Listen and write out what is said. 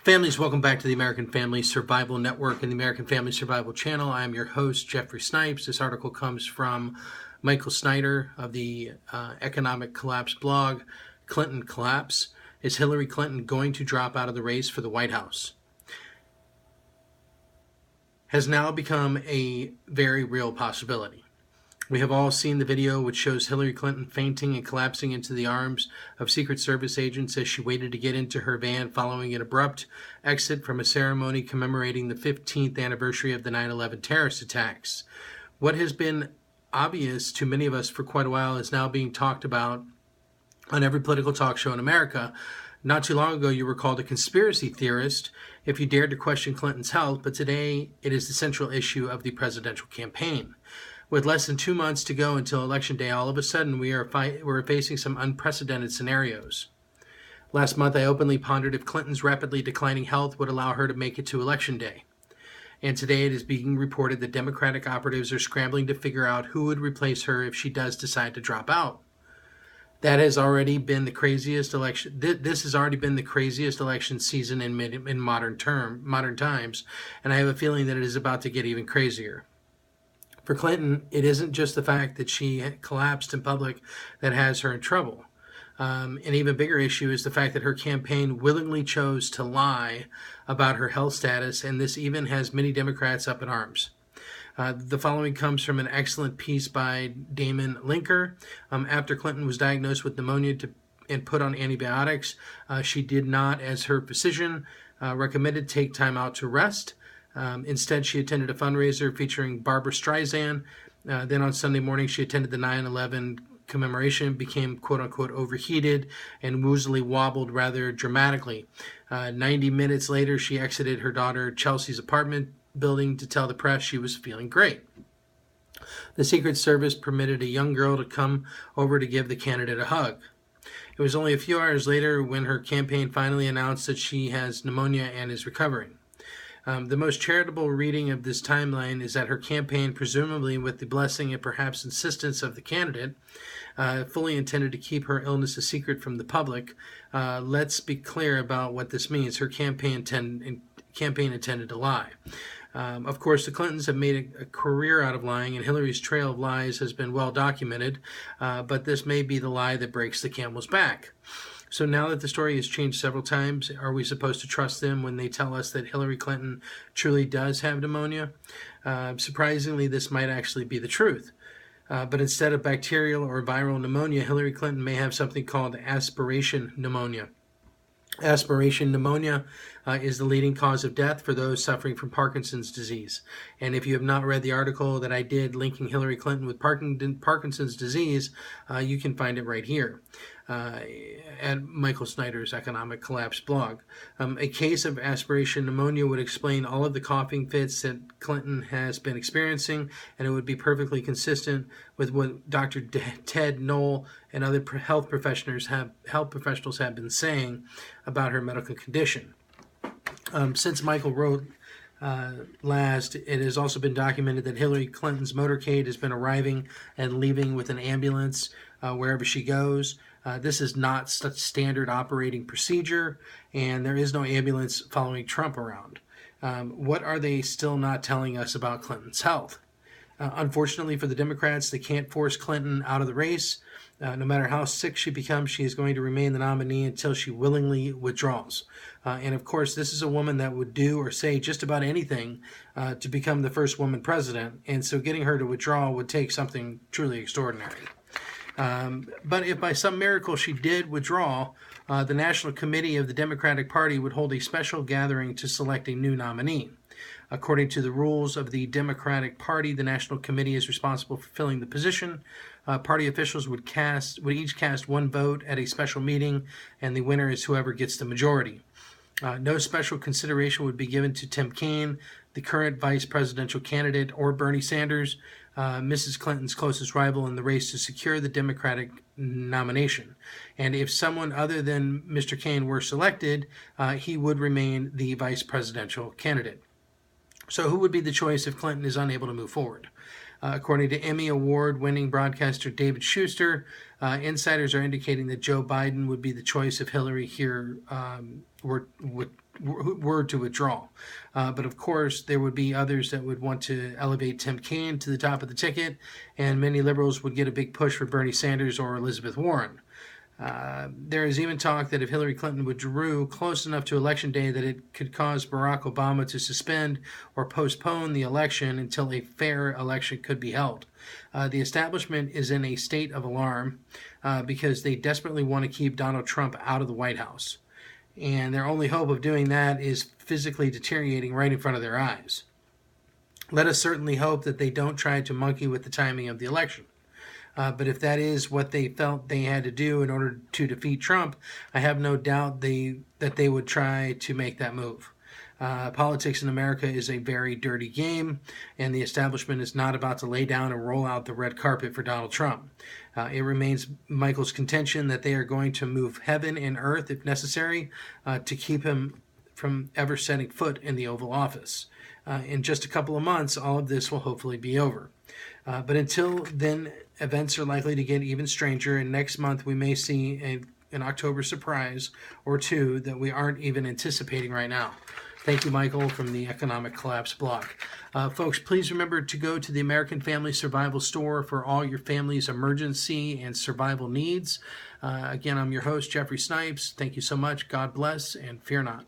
Families, welcome back to the American Family Survival Network and the American Family Survival Channel. I'm your host, Jeffrey Snipes. This article comes from Michael Snyder of the Economic Collapse blog. Clinton collapse. Is Hillary Clinton going to drop out of the race for the White House? Has now become a very real possibility. We have all seen the video which shows Hillary Clinton fainting and collapsing into the arms of Secret Service agents as she waited to get into her van following an abrupt exit from a ceremony commemorating the 15th anniversary of the 9/11 terrorist attacks. What has been obvious to many of us for quite a while is now being talked about on every political talk show in America. Not too long ago, you were called a conspiracy theorist if you dared to question Clinton's health, but today it is the central issue of the presidential campaign. With less than 2 months to go until Election Day, all of a sudden we're facing some unprecedented scenarios. Last month, I openly pondered if Clinton's rapidly declining health would allow her to make it to Election Day. And today it is being reported that Democratic operatives are scrambling to figure out who would replace her if she does decide to drop out. That has already been the craziest election. This has already been the craziest election season in modern times, and I have a feeling that it is about to get even crazier. For Clinton, it isn't just the fact that she collapsed in public that has her in trouble. An even bigger issue is the fact that her campaign willingly chose to lie about her health status, and this even has many Democrats up in arms. The following comes from an excellent piece by Damon Linker. After Clinton was diagnosed with pneumonia and put on antibiotics, she did not, as her physician recommended, take time out to rest. Instead, she attended a fundraiser featuring Barbara Streisand. Then on Sunday morning, she attended the 9/11 commemoration, became quote-unquote overheated, and woozily wobbled rather dramatically. 90 minutes later, she exited her daughter Chelsea's apartment building to tell the press she was feeling great. The Secret Service permitted a young girl to come over to give the candidate a hug. It was only a few hours later when her campaign finally announced that she has pneumonia and is recovering. The most charitable reading of this timeline is that her campaign, presumably with the blessing and perhaps insistence of the candidate, fully intended to keep her illness a secret from the public. Let's be clear about what this means. Her campaign intended to lie. Of course, the Clintons have made a career out of lying, and Hillary's trail of lies has been well documented, but this may be the lie that breaks the camel's back. So now that the story has changed several times, are we supposed to trust them when they tell us that Hillary Clinton truly does have pneumonia? Surprisingly, this might actually be the truth. But instead of bacterial or viral pneumonia, Hillary Clinton may have something called aspiration pneumonia. Aspiration pneumonia is the leading cause of death for those suffering from Parkinson's disease. And if you have not read the article that I did linking Hillary Clinton with Parkinson's disease, you can find it right here at Michael Snyder's Economic Collapse blog. A case of aspiration pneumonia would explain all of the coughing fits that Clinton has been experiencing, and it would be perfectly consistent with what Dr. Ted Knoll and other health professionals have been saying about her medical condition. Since Michael wrote last, it has also been documented that Hillary Clinton's motorcade has been arriving and leaving with an ambulance wherever she goes. This is not such standard operating procedure, and there is no ambulance following Trump around. What are they still not telling us about Clinton's health? Unfortunately for the Democrats, they can't force Clinton out of the race. No matter how sick she becomes, she is going to remain the nominee until she willingly withdraws. And of course, this is a woman that would do or say just about anything to become the first woman president. And so getting her to withdraw would take something truly extraordinary. But if by some miracle she did withdraw, the National Committee of the Democratic Party would hold a special gathering to select a new nominee. According to the rules of the Democratic Party, the National Committee is responsible for filling the position. Party officials would each cast one vote at a special meeting, and the winner is whoever gets the majority. No special consideration would be given to Tim Kaine, the current vice presidential candidate, or Bernie Sanders, Mrs. Clinton's closest rival in the race to secure the Democratic nomination. And if someone other than Mr. Kaine were selected, he would remain the vice presidential candidate. So who would be the choice if Clinton is unable to move forward? According to Emmy Award-winning broadcaster David Schuster, insiders are indicating that Joe Biden would be the choice if Hillary here were to withdraw. But of course, there would be others that would want to elevate Tim Kaine to the top of the ticket, and many liberals would get a big push for Bernie Sanders or Elizabeth Warren. There is even talk that if Hillary Clinton withdrew close enough to Election Day that it could cause Barack Obama to suspend or postpone the election until a fair election could be held. The establishment is in a state of alarm because they desperately want to keep Donald Trump out of the White House. And their only hope of doing that is physically deteriorating right in front of their eyes. Let us certainly hope that they don't try to monkey with the timing of the election. But if that is what they felt they had to do in order to defeat Trump, I have no doubt that they would try to make that move. Politics in America is a very dirty game, and the establishment is not about to lay down and roll out the red carpet for Donald Trump. It remains Michael's contention that they are going to move heaven and earth, if necessary, to keep him from ever setting foot in the Oval Office. In just a couple of months, all of this will hopefully be over. But until then, events are likely to get even stranger, and next month we may see an October surprise or two that we aren't even anticipating right now. Thank you, Michael, from the Economic Collapse blog. Folks, please remember to go to the American Family Survival Store for all your family's emergency and survival needs. Again, I'm your host, Jeffrey Snipes. Thank you so much. God bless, and fear not.